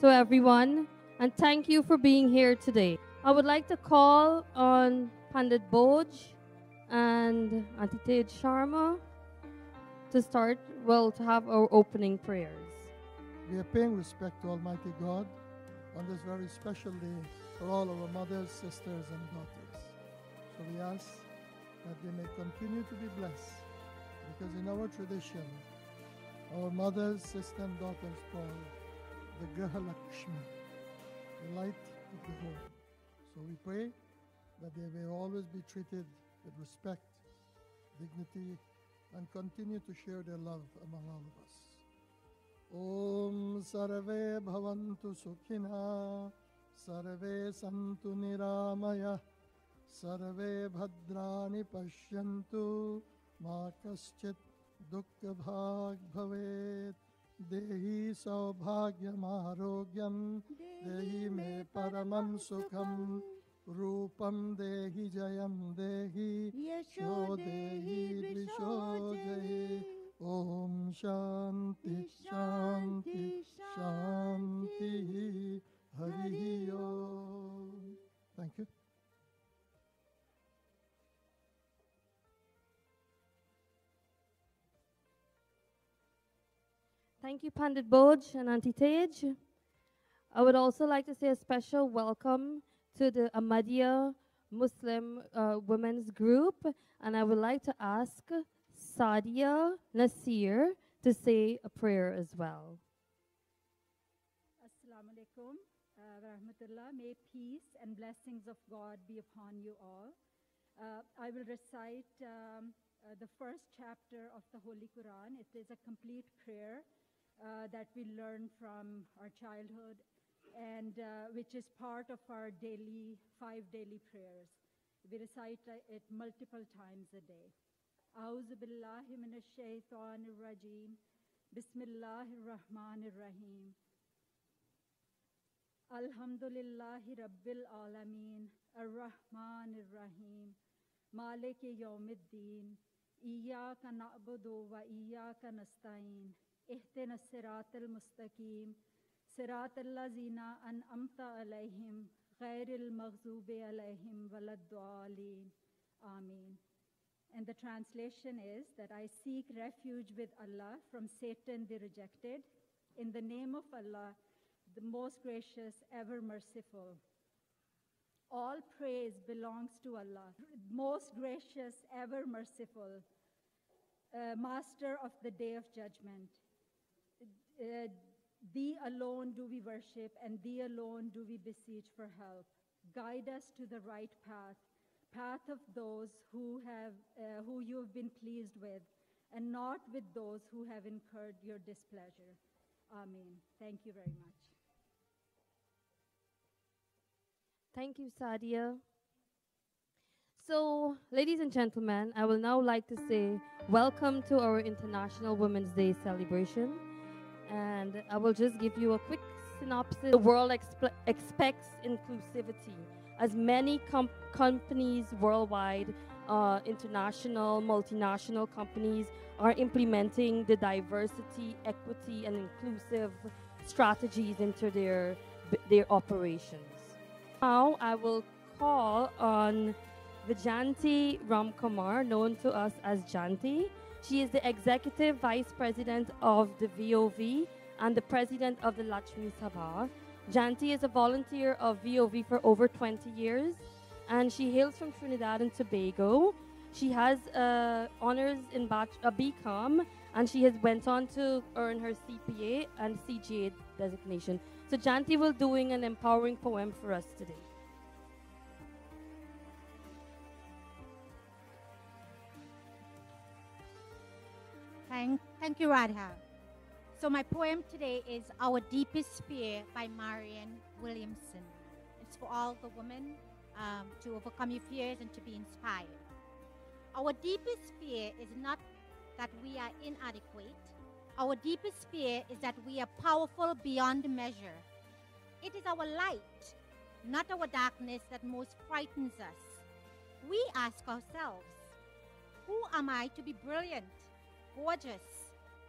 to everyone, and thank you for being here today. I would like to call on Pandit Boj and Auntie Tej Sharma to start, to have our opening prayers. We are paying respect to Almighty God on this very special day for all our mothers, sisters, and daughters. So we ask that they may continue to be blessed, because in our tradition, our mothers, sisters, and daughters call the Graha Lakshmi, the light of the home. So we pray that they may always be treated with respect, dignity, and continue to share their love among all of us. Om Sarve Bhavantu Sukhina, Sarve Santu Niramaya, Sarve Bhadrani Pashyantu, Ma Kaschit Dukkha Bhag Bhavet, Dehi Saubhagyam Arogyam, Dehi Me Paramam Sukham, Rupam Dehi Jayam Dehi, Yasho Dehi Drisho Dehi. Om Shanti Shanti Shanti Hari Om. Thank you. Thank you, Pandit Boj and Auntie Tej. I would also like to say a special welcome to the Ahmadiyya Muslim women's group, and I would like to ask Sadia Nasir to say a prayer as well. Assalamu alaikum wa rahmatullah. May peace and blessings of God be upon you all. I will recite the first chapter of the Holy Quran. It is a complete prayer that we learn from our childhood, and which is part of our five daily prayers. We recite it multiple times a day. A'udhu billahi minash shaitanir rajim. Bismillahir rahmanir rahim. Alhamdulillahi rabbil alameen. Ar-Rahmanir Rahim. Maliki yawmiddin. Iyyaka na'budu wa iyyaka nasta'in. Ihdinas siratal mustaqim. Siratal lazina an'amta alayhim. Ghairil maghzubi alayhim waladdallin. Amin. And the translation is that I seek refuge with Allah from Satan the rejected, in the name of Allah, the most gracious, ever merciful. All praise belongs to Allah, most gracious, ever merciful, master of the day of judgment. Thee alone do we worship, and thee alone do we beseech for help. Guide us to the right path of those who you have been pleased with, and not with those who have incurred your displeasure. Amen. Thank you very much. Thank you, Sadia. So, ladies and gentlemen, I will now like to say welcome to our International Women's Day celebration. And I will just give you a quick synopsis. The world expects inclusivity, as many companies worldwide, international, multinational companies, are implementing the diversity, equity, and inclusive strategies into their operations. Now I will call on Vijanti Ramkumar, known to us as Janti. She is the Executive Vice President of the VOV and the President of the Lakshmi Sabha. Janti is a volunteer of VOV for over 20 years, and she hails from Trinidad and Tobago. She has honors in BCom, and she has went on to earn her CPA and CGA designation. So Janti will doing an empowering poem for us today. Thank you, Radha. So my poem today is Our Deepest Fear by Marian Williamson. It's for all the women to overcome your fears and to be inspired. Our deepest fear is not that we are inadequate. Our deepest fear is that we are powerful beyond measure. It is our light, not our darkness, that most frightens us. We ask ourselves, who am I to be brilliant, gorgeous,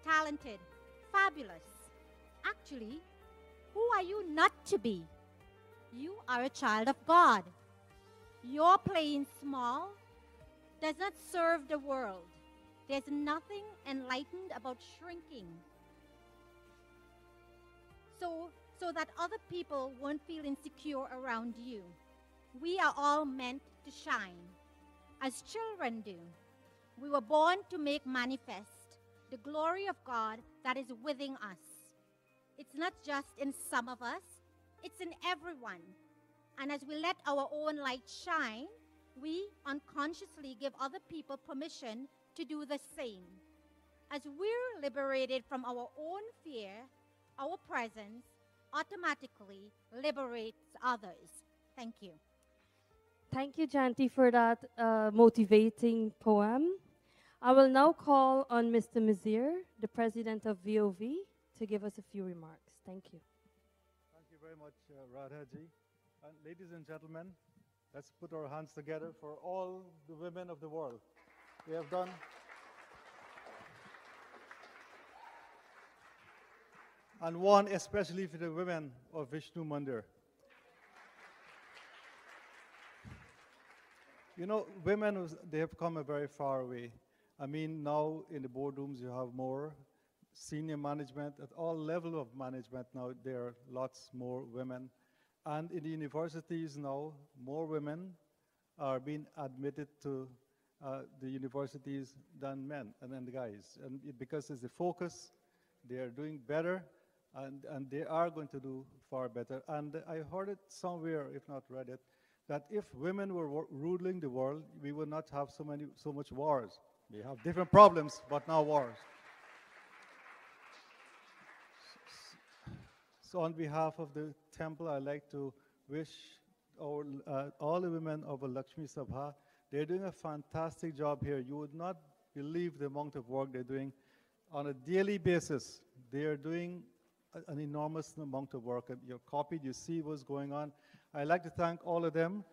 talented, fabulous? Actually, Who are you not to be? You are a child of God. Your playing small does not serve the world. There's nothing enlightened about shrinking. So that other people won't feel insecure around you. We are all meant to shine, as children do. We were born to make manifest the glory of God that is within us. It's not just in some of us, it's in everyone. And as we let our own light shine, we unconsciously give other people permission to do the same. As we're liberated from our own fear, our presence automatically liberates others. Thank you. Thank you, Janti, for that motivating poem. I will now call on Mr. Mizir, the president of VOV, to give us a few remarks. Thank you. Thank you very much, Radhaji. And ladies and gentlemen, let's put our hands together for all the women of the world. We have done. And one especially for the women of Vishnu Mandir. You know, women, they have come a very far way. I mean, now in the boardrooms you have more senior management. At all level of management now, there are lots more women. And in the universities now, more women are being admitted to the universities than men and then the guys. And because it's the focus, they are doing better, and they are going to do far better. And I heard it somewhere, if not read it, that if women were ruling the world, we would not have so much wars. We have different problems, but now wars. So on behalf of the temple, I'd like to wish all the women of Lakshmi Sabha, they're doing a fantastic job here. You would not believe the amount of work they're doing on a daily basis. They are doing an enormous amount of work. You're copied, you see what's going on. I'd like to thank all of them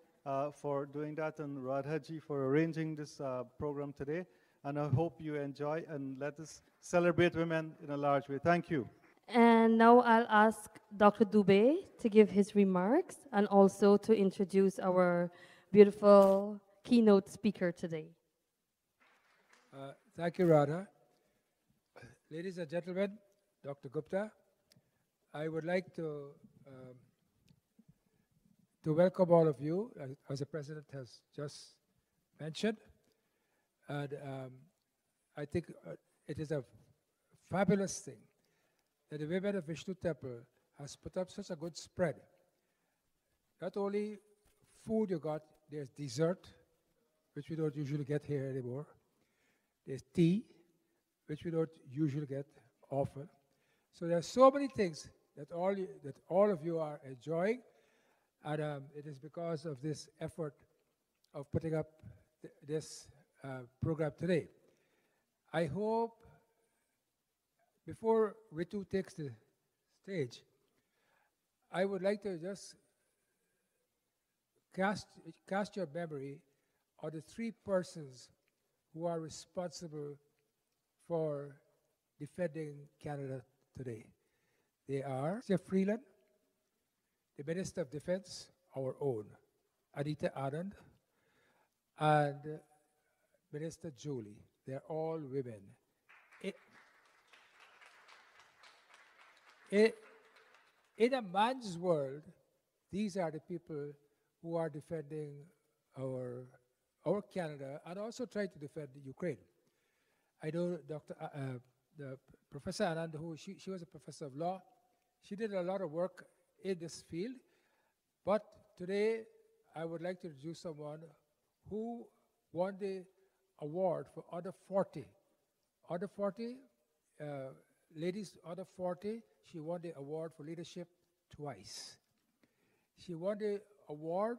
for doing that, and Radhaji for arranging this program today. And I hope you enjoy, and let us celebrate women in a large way. Thank you. And now I'll ask Dr. Dubé to give his remarks and also to introduce our beautiful keynote speaker today. Thank you, Radha. Ladies and gentlemen, Dr. Gupta, I would like to welcome all of you, as the President has just mentioned. And I think it is a fabulous thing that the women of Vishnu Temple has put up such a good spread. Not only food you got, there's dessert, which we don't usually get here anymore. There's tea, which we don't usually get often. So there are so many things that all of you are enjoying, and it is because of this effort of putting up this program today. I hope, before Ritu takes the stage, I would like to just cast your memory on the three persons who are responsible for defending Canada today. They are Jeff Freeland, the Minister of Defense, our own, Anita Anand, and Minister Julie. They're all women. In a man's world, these are the people who are defending our Canada and also trying to defend Ukraine. I know the Professor Anand, she was a professor of law. She did a lot of work in this field. But today, I would like to introduce someone who won the award for under 40. Under 40, ladies under 40, she won the award for leadership twice. She won the award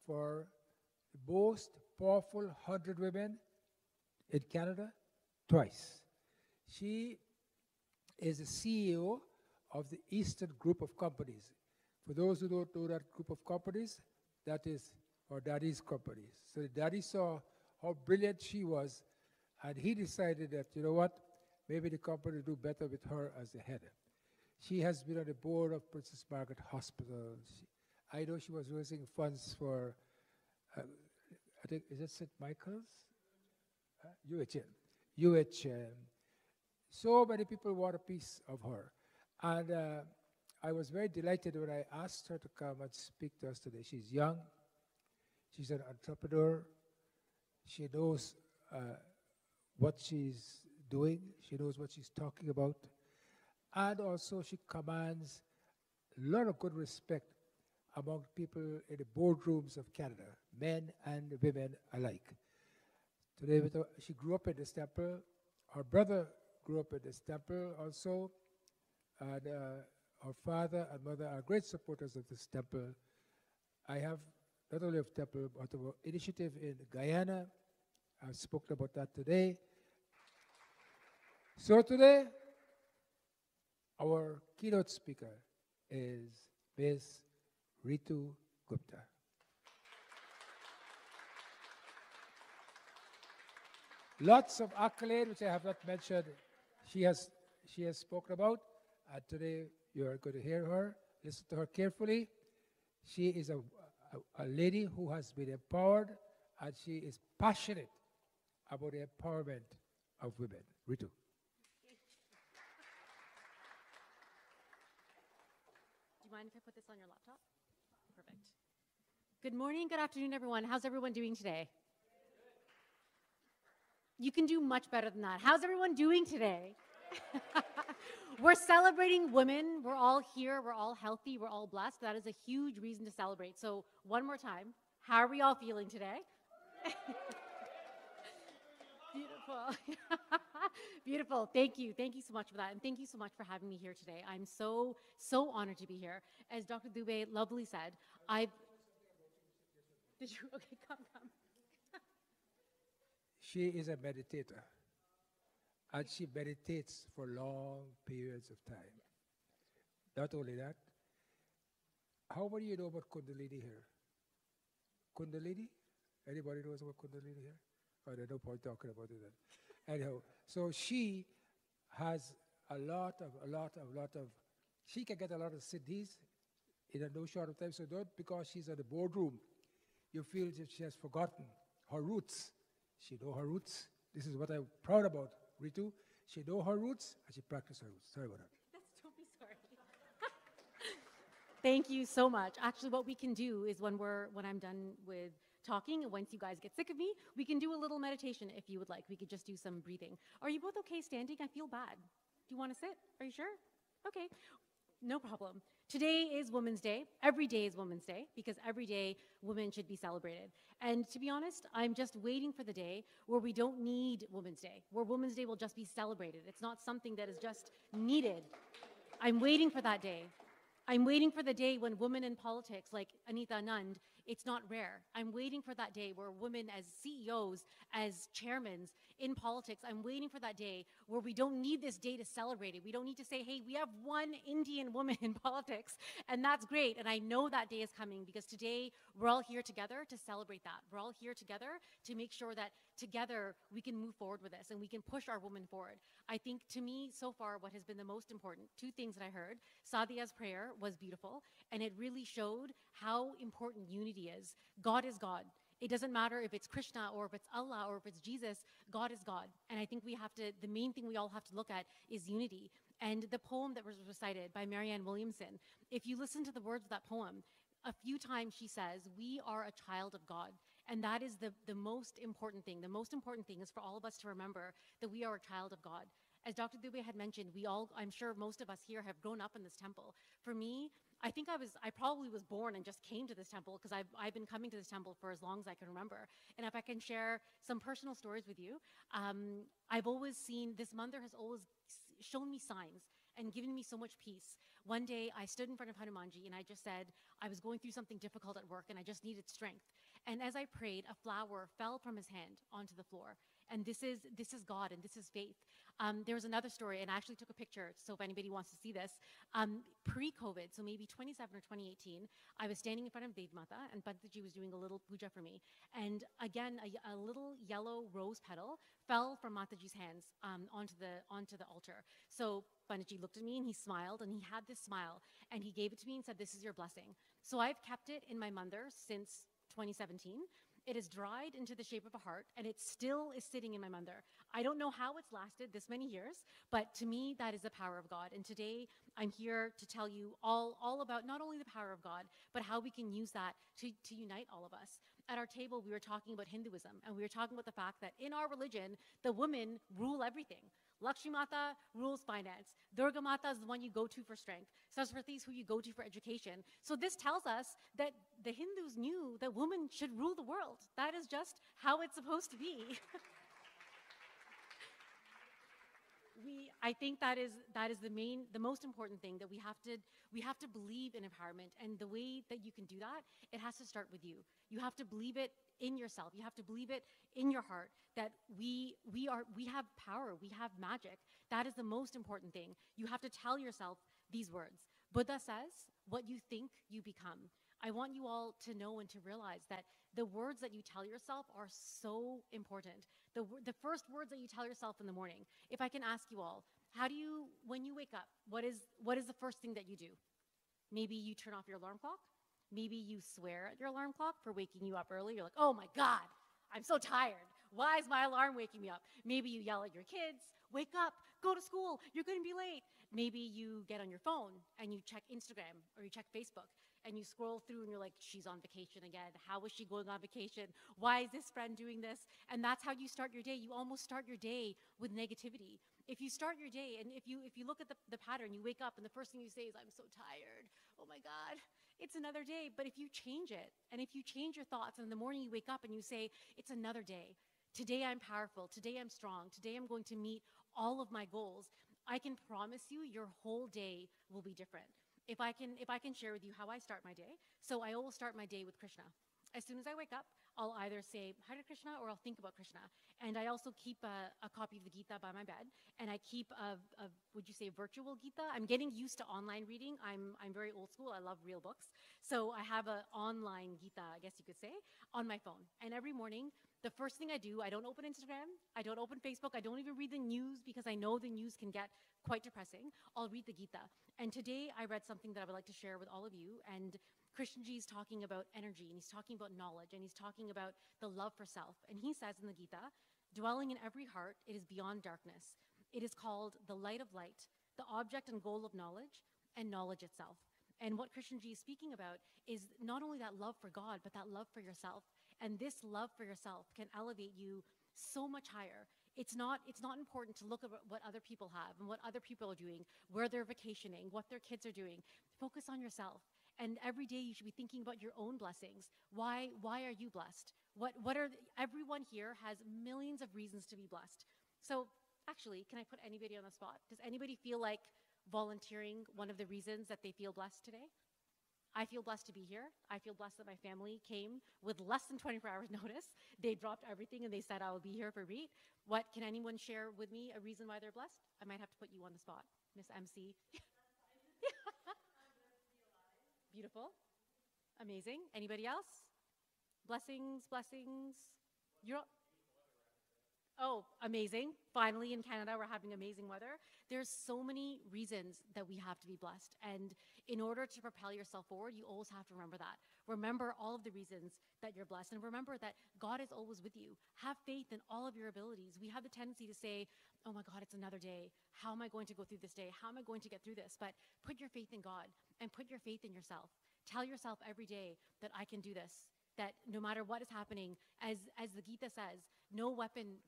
for the most powerful 100 women in Canada twice. She is the CEO of the Eastern Group of Companies. For those who don't know that group of companies, that is our daddy's company. So daddy saw how brilliant she was, and he decided that, you know what, maybe the company would do better with her as the head. She has been on the board of Princess Margaret Hospital. I know she was raising funds for, I think, is it St. Michael's? UHN. UHN. So many people want a piece of her. And I was very delighted when I asked her to come and speak to us today. She's young. She's an entrepreneur. She knows what she's doing. She knows what she's talking about. And also she commands a lot of good respect among people in the boardrooms of Canada, men and women alike. Today, she grew up in this temple. Her brother grew up in this temple also. And her father and mother are great supporters of this temple. I have not only of temple, but of an initiative in Guyana. I've spoken about that today. So today, our keynote speaker is Ms. Ritu Gupta. Lots of accolades, which I have not mentioned, she has spoken about. And today, you are going to hear her, listen to her carefully. She is a lady who has been empowered, and she is passionate about the empowerment of women. Ritu. Do you mind if I put this on your laptop? Perfect. Good morning, good afternoon, everyone. How's everyone doing today? You can do much better than that. How's everyone doing today? We're celebrating women. We're all here. We're all healthy. We're all blessed. That is a huge reason to celebrate. So one more time, how are we all feeling today? Beautiful. Beautiful. Thank you. Thank you so much for that. And thank you so much for having me here today. I'm so, so honored to be here. As Dr. Dubé lovely said, Did you? Okay, come. She is a meditator, and she meditates for long periods of time. Not only that, how many of you know about Kundalini here? Kundalini? Anybody knows about Kundalini here? Oh, there's no point talking about it then. Anyhow, so she has a lot of, she can get a lot of cities in a no short of time. So don't, because she's at the boardroom, you feel that she has forgotten her roots. She knows her roots. This is what I'm proud about, Ritu. She knows her roots, and she practices her roots. Sorry about that. Don't be sorry. Thank you so much. Actually, what we can do is when I'm done with talking, and once you guys get sick of me, we can do a little meditation if you would like. We could just do some breathing. Are you both okay standing? I feel bad. Do you want to sit? Are you sure? Okay. No problem. Today is Women's Day. Every day is Women's Day because every day women should be celebrated. And to be honest, I'm just waiting for the day where we don't need Women's Day, where Women's Day will just be celebrated. It's not something that is just needed. I'm waiting for that day. I'm waiting for the day when women in politics, like Anita Anand, it's not rare. I'm waiting for that day where women as CEOs, as chairmen in politics, I'm waiting for that day where we don't need this day to celebrate it. We don't need to say, hey, we have one Indian woman in politics, and that's great. And I know that day is coming because today we're all here together to celebrate that. We're all here together to make sure that together we can move forward with this and we can push our women forward. I think to me, so far, what has been the most important, two things that I heard, Sadia's prayer was beautiful, and it really showed how important unity is. God is God. It doesn't matter if it's Krishna or if it's Allah or if it's Jesus, God is God. And I think we have to, the main thing we all have to look at is unity. And the poem that was recited by Marianne Williamson, if you listen to the words of that poem, a few times she says, we are a child of God. And that is the most important thing. The most important thing is for all of us to remember that we are a child of God. As Dr. Dubé had mentioned, we all, I'm sure most of us here have grown up in this temple. For me, I think I probably was born and just came to this temple because I've been coming to this temple for as long as I can remember. And if I can share some personal stories with you, I've always seen, this mandir has always shown me signs and given me so much peace. One day I stood in front of Hanumanji and I just said, I was going through something difficult at work and I just needed strength. And as I prayed, a flower fell from his hand onto the floor. And this is God, and this is faith. There was another story, and I actually took a picture, so if anybody wants to see this. Pre-COVID, so maybe 2017 or 2018, I was standing in front of Dev Mata, and Panditji was doing a little puja for me. And again, a little yellow rose petal fell from Mataji's hands onto the altar. So Panditji looked at me, and he smiled, and he had this smile, and he gave it to me and said, "This is your blessing." So I've kept it in my mandir since 2017. It is dried into the shape of a heart, and it still is sitting in my mandir. I don't know how it's lasted this many years, but to me, that is the power of God. And today, I'm here to tell you all about not only the power of God, but how we can use that to unite all of us. At our table, we were talking about Hinduism, and we were talking about the fact that in our religion, the women rule everything. Lakshmi Mata rules finance. Durga Mata is the one you go to for strength. Saraswati is who you go to for education. So this tells us that the Hindus knew that women should rule the world. That is just how it's supposed to be. I think that is the most important thing, that we have to believe in empowerment, and the way that you can do that, it has to start with you. You have to believe it in yourself. You have to believe it in your heart that we have power, we have magic. That is the most important thing. You have to tell yourself these words. Buddha says, "What you think, you become." I want you all to know and to realize that the words that you tell yourself are so important. The first words that you tell yourself in the morning. If I can ask you all, when you wake up, what is the first thing that you do? Maybe you turn off your alarm clock. Maybe you swear at your alarm clock for waking you up early. You're like, "Oh my God, I'm so tired. Why is my alarm waking me up?" Maybe you yell at your kids, "Wake up, go to school, you're going to be late." Maybe you get on your phone and you check Instagram or you check Facebook and you scroll through and you're like, "She's on vacation again. How is she going on vacation? Why is this friend doing this?" And that's how you start your day. You almost start your day with negativity. If you start your day, and if you look at the pattern, you wake up and the first thing you say is, "I'm so tired. Oh my God, it's another day." But if you change it, and if you change your thoughts, and in the morning you wake up and you say, "It's another day. Today I'm powerful. Today I'm strong. Today I'm going to meet all of my goals," I can promise you your whole day will be different. If I can share with you how I start my day. So I always start my day with Krishna. As soon as I wake up, I'll either say Hare Krishna or I'll think about Krishna. And I also keep a copy of the Gita by my bed. And I keep would you say, virtual Gita? I'm getting used to online reading. I'm very old school. I love real books. So I have an online Gita, I guess you could say, on my phone. And every morning, the first thing I do, I don't open Instagram, I don't open Facebook, I don't even read the news, because I know the news can get quite depressing. I'll read the Gita. And today I read something that I would like to share with all of you. And Krishnji is talking about energy, and he's talking about knowledge, and he's talking about the love for self. And he says in the Gita, "Dwelling in every heart, it is beyond darkness. It is called the light of light, the object and goal of knowledge, and knowledge itself." And what Krishnji is speaking about is not only that love for God, but that love for yourself. And this love for yourself can elevate you so much higher. It's not important to look at what other people have and what other people are doing, where they're vacationing, what their kids are doing. Focus on yourself. And every day you should be thinking about your own blessings. Why are you blessed? Everyone here has millions of reasons to be blessed. So actually, can I put anybody on the spot? Does anybody feel like volunteering one of the reasons that they feel blessed today? I feel blessed to be here. I feel blessed that my family came with less than 24 hours notice. They dropped everything and they said, "I will be here for Reet." Can anyone share with me a reason why they're blessed? I might have to put you on the spot, Miss MC. Beautiful. Amazing. Anybody else? Blessings. Oh, amazing. Finally, in Canada, we're having amazing weather. There's so many reasons that we have to be blessed. And in order to propel yourself forward, you always have to remember that. Remember all of the reasons that you're blessed. And remember that God is always with you. Have faith in all of your abilities. We have the tendency to say, "Oh my God, it's another day. How am I going to go through this day? How am I going to get through this?" But put your faith in God and put your faith in yourself. Tell yourself every day that I can do this. That no matter what is happening, as the Gita says, no weapon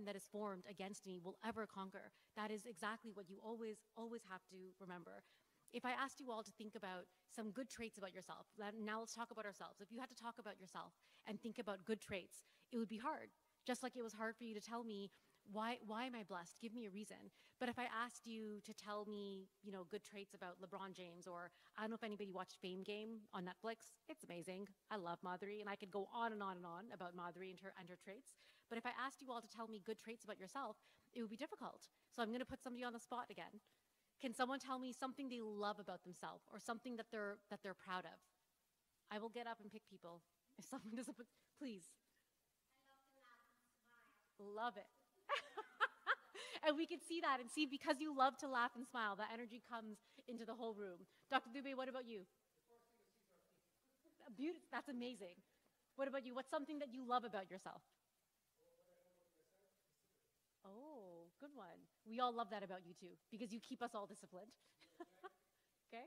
that is formed against me will ever conquer. That is exactly what you always have to remember. If I asked you all to think about some good traits about yourself, now let's talk about ourselves. If you had to talk about yourself and think about good traits, it would be hard. Just like it was hard for you to tell me, why am I blessed? Give me a reason. But if I asked you to tell me, good traits about LeBron James, or I don't know if anybody watched Fame Game on Netflix. It's amazing. I love Madhuri, and I could go on and on and on about Madhuri and her traits. But if I asked you all to tell me good traits about yourself, it would be difficult. So I'm going to put somebody on the spot again. Can someone tell me something they love about themselves or something that they're proud of? I will get up and pick people. If someone doesn't put, please. Love it. And we can see that and see because you love to laugh and smile, that energy comes into the whole room. Dr. Dubé, what about you? That's amazing. What about you? What's something that you love about yourself? Oh, good one. We all love that about you too, because you keep us all disciplined. Okay?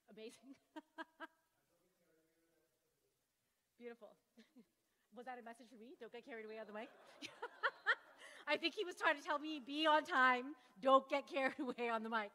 Amazing. Beautiful. Was that a message for me? Don't get carried away on the mic? I think he was trying to tell me, be on time, don't get carried away on the mic.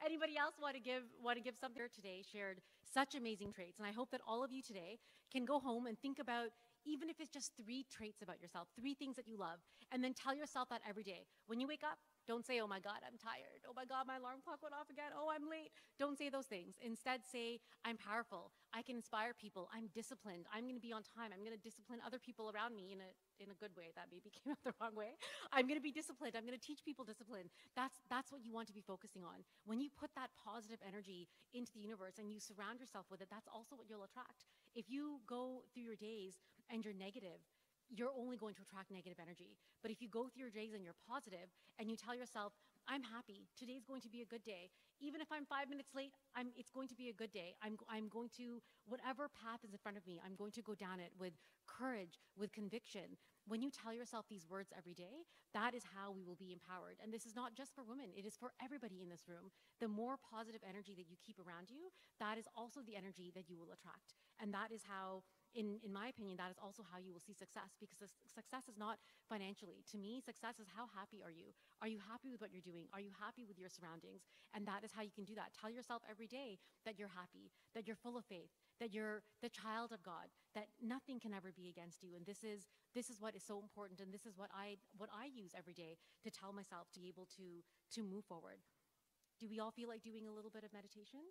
Anybody else want to give something today? Shared such amazing traits, and I hope that all of you today can go home and think about, even if it's just 3 traits about yourself, 3 things that you love, and then tell yourself that every day. When you wake up, don't say, oh my God, I'm tired. Oh my God, my alarm clock went off again. Oh, I'm late. Don't say those things. Instead, say, I'm powerful. I can inspire people. I'm disciplined. I'm going to be on time. I'm going to discipline other people around me in a good way. That maybe came out the wrong way. I'm going to be disciplined. I'm going to teach people discipline. That's what you want to be focusing on. When you put that positive energy into the universe and you surround yourself with it, that's also what you'll attract. If you go through your days and you're negative, you're only going to attract negative energy. But if you go through your days and you're positive and you tell yourself, I'm happy, today's going to be a good day. Even if I'm 5 minutes late, it's going to be a good day. I'm going to, whatever path is in front of me, I'm going to go down it with courage, with conviction. When you tell yourself these words every day, that is how we will be empowered. And this is not just for women, it is for everybody in this room. The more positive energy that you keep around you, that is also the energy that you will attract. And that is how, in my opinion, that is also how you will see success, because success is not financially. To me, success is how happy are you? Are you happy with what you're doing? Are you happy with your surroundings? And that is how you can do that. Tell yourself every day that you're happy, that you're full of faith, that you're the child of God, that nothing can ever be against you. And this is what is so important, and this is what I use every day to tell myself to be able to move forward. Do we all feel like doing a little bit of meditation?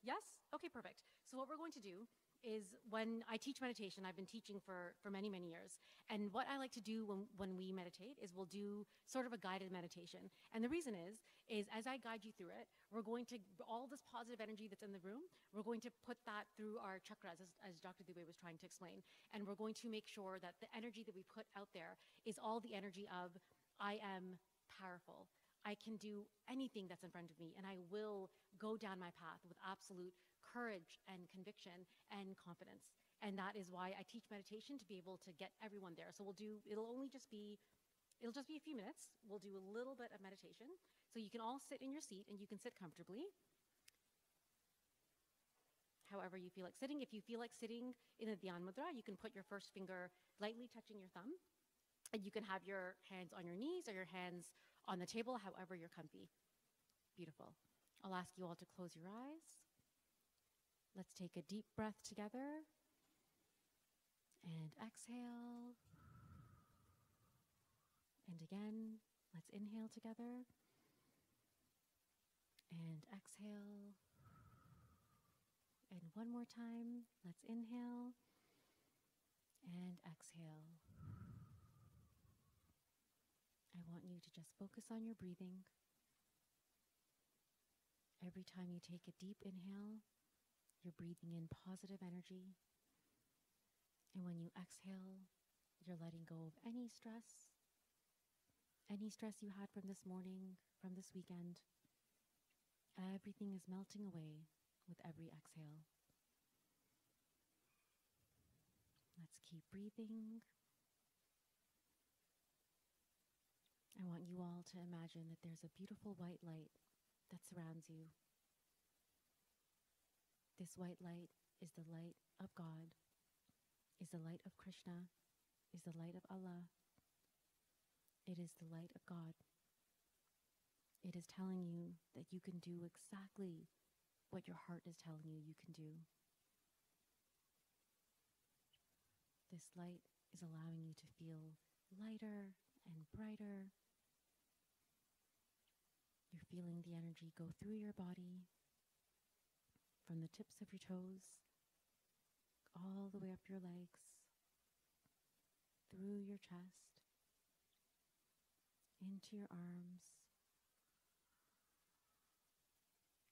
Yes? Okay, perfect. So what we're going to do is, when I teach meditation, I've been teaching for many, many years. And what I like to do when we meditate is we'll do sort of a guided meditation. And the reason is as I guide you through it, we're going to, all this positive energy that's in the room, we're going to put that through our chakras, as Dr. Dubé was trying to explain. And we're going to make sure that the energy that we put out there is all the energy of, I am powerful. I can do anything that's in front of me, and I will go down my path with absolute courage and conviction and confidence. And that is why I teach meditation, to be able to get everyone there. So it'll just be a few minutes. We'll do a little bit of meditation. So you can all sit in your seat and you can sit comfortably, however you feel like sitting. If you feel like sitting in a Dhyan Mudra, you can put your first finger lightly touching your thumb, and you can have your hands on your knees or your hands on the table, however you're comfy. Beautiful. I'll ask you all to close your eyes. Let's take a deep breath together. And exhale. And again, let's inhale together. And exhale. And one more time, let's inhale. And exhale. I want you to just focus on your breathing. Every time you take a deep inhale, you're breathing in positive energy. And when you exhale, you're letting go of any stress you had from this morning, from this weekend. Everything is melting away with every exhale. Let's keep breathing. I want you all to imagine that there's a beautiful white light that surrounds you. This white light is the light of God, is the light of Krishna, is the light of Allah. It is the light of God. It is telling you that you can do exactly what your heart is telling you you can do. This light is allowing you to feel lighter and brighter. You're feeling the energy go through your body, from the tips of your toes, all the way up your legs, through your chest, into your arms,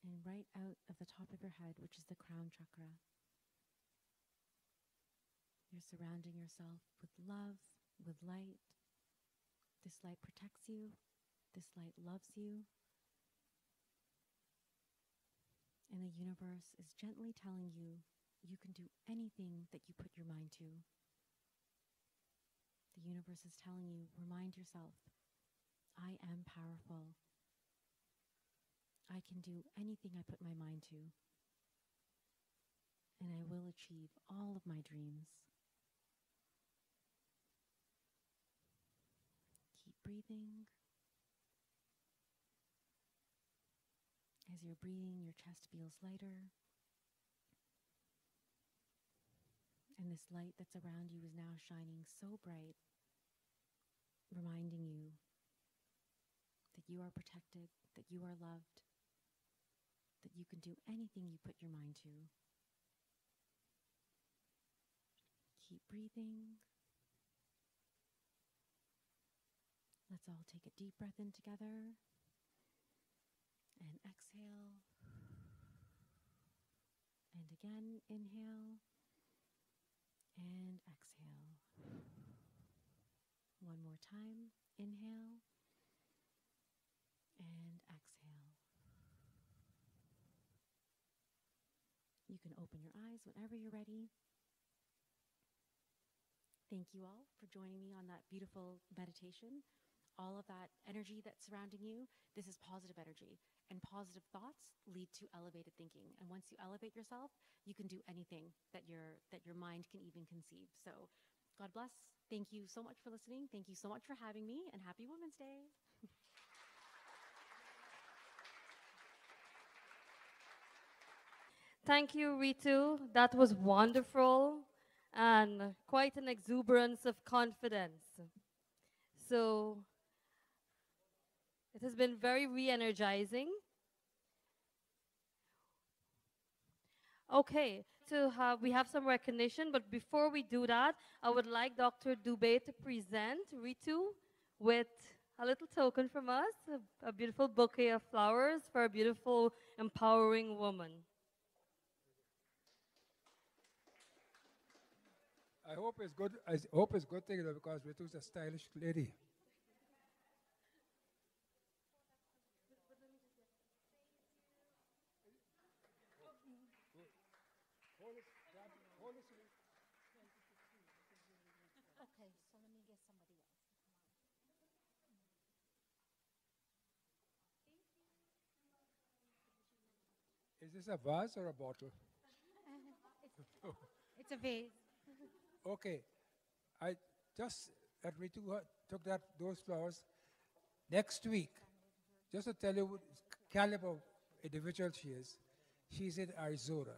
and right out of the top of your head, which is the crown chakra. You're surrounding yourself with love, with light. This light protects you. This light loves you. And the universe is gently telling you you can do anything that you put your mind to. The universe is telling you, remind yourself, I am powerful. I can do anything I put my mind to. And I will achieve all of my dreams. Keep breathing. As you're breathing, your chest feels lighter. And this light that's around you is now shining so bright, reminding you that you are protected, that you are loved, that you can do anything you put your mind to. Keep breathing. Let's all take a deep breath in together and exhale. And again, inhale and exhale. One more time, inhale and exhale. You can open your eyes whenever you're ready. Thank you all for joining me on that beautiful meditation. All of that energy that's surrounding you, this is positive energy. And positive thoughts lead to elevated thinking. And once you elevate yourself, you can do anything that your mind can even conceive. So God bless. Thank you so much for listening. Thank you so much for having me, and happy Women's Day. Thank you, Ritu. That was wonderful and quite an exuberance of confidence. So it has been very re-energizing. Okay, we have some recognition, but before we do that, I would like Dr. Dubé to present Ritu with a little token from us, a beautiful bouquet of flowers for a beautiful, empowering woman. I hope it's good. I hope it's good thing, you know, because Ritu's a stylish lady. Okay, so let me get somebody else. Is this a vase or a bottle? It's a vase. Okay, I just that Ritu took those flowers. Next week, just to tell you what caliber individual she is, she's in Arizona.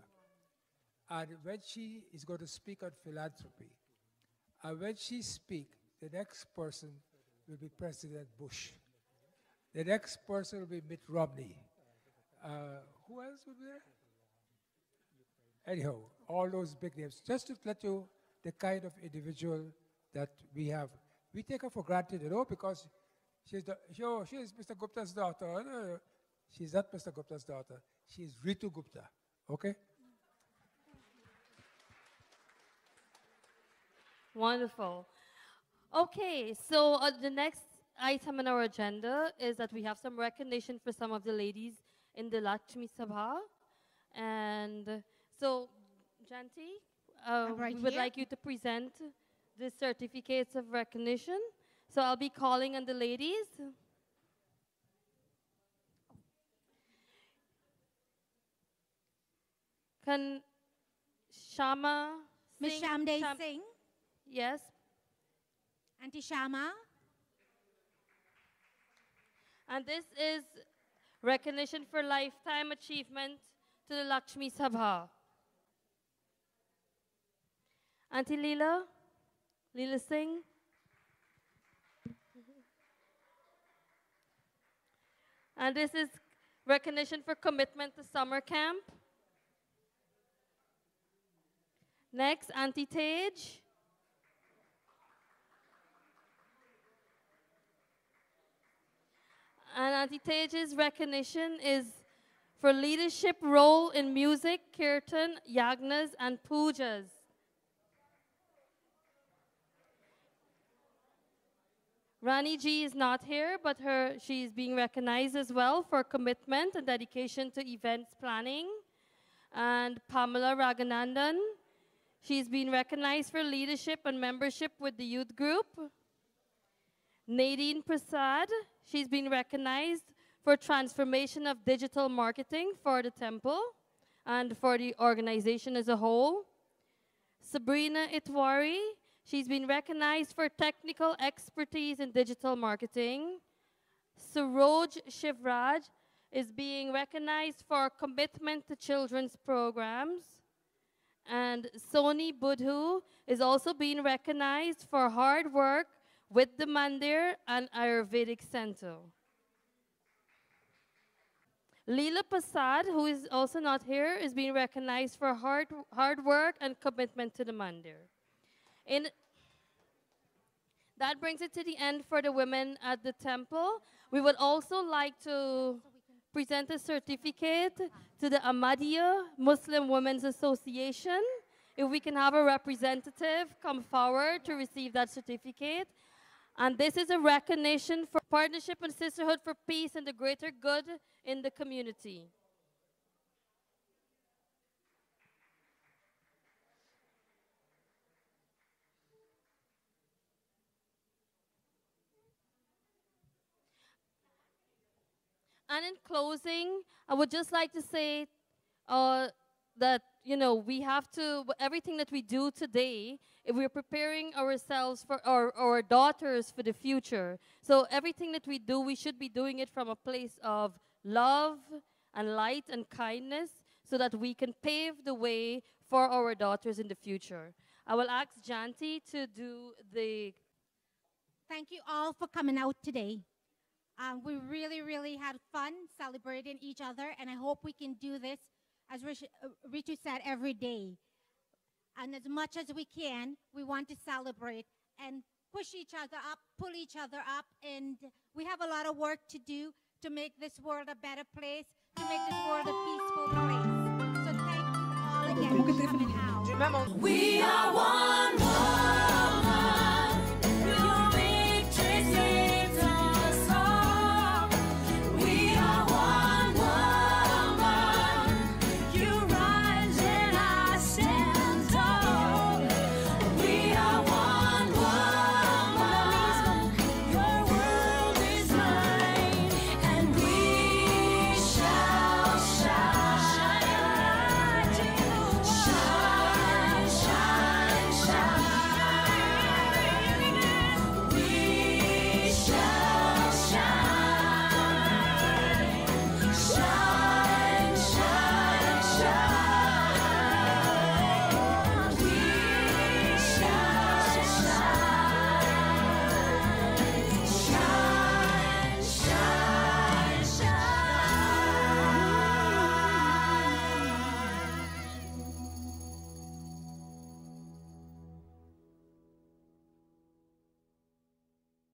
And when she is going to speak on philanthropy, and when she speaks, the next person will be President Bush. The next person will be Mitt Romney. Who else will be there? Anyhow, all those big names. Just to let you the kind of individual that we have. We take her for granted, you know, because she's Mr. Gupta's daughter. No, she's not Mr. Gupta's daughter. She's Ritu Gupta. Okay? Wonderful. Okay, so the next item on our agenda is that we have some recognition for some of the ladies in the Lakshmi Sabha. And so, Janti, right we would here. like you to present the certificates of recognition. So I'll be calling on the ladies. Can Shama Miss sing? Shamde Singh, Yes. Auntie Shama. And this is recognition for lifetime achievement to the Lakshmi Sabha. Auntie Leela Singh. And this is recognition for commitment to summer camp. Next, Auntie Tage. And Auntie Tej's recognition is for leadership role in music, kirtan, yagnas, and pujas. Rani Ji is not here, but she's being recognized as well for commitment and dedication to events planning. And Pamela Raghunandan, she's been recognized for leadership and membership with the youth group. Nadine Prasad, she's been recognized for transformation of digital marketing for the temple and for the organization as a whole. Sabrina Itwari, she's been recognized for technical expertise in digital marketing. Saroj Shivraj is being recognized for commitment to children's programs. And Soni Budhu is also being recognized for hard work with the Mandir and Ayurvedic Center. Leela Prasad, who is also not here, is being recognized for hard work and commitment to the Mandir. That brings it to the end for the women at the temple. We would also like to present a certificate to the Ahmadiyya Muslim Women's Association. If we can have a representative come forward to receive that certificate. And this is a recognition for partnership and sisterhood for peace and the greater good in the community. And in closing, I would just like to say that, we have to, everything that we do today, if we're preparing ourselves for our daughters for the future. So everything that we do, we should be doing it from a place of love and light and kindness so that we can pave the way for our daughters in the future. I will ask Janti to do the... Thank you all for coming out today. We really, really had fun celebrating each other, and I hope we can do this, as Ritu said, every day. And as much as we can, we want to celebrate and push each other up, pull each other up, and we have a lot of work to do to make this world a better place, to make this world a peaceful place. So thank you all again for coming out. We are one.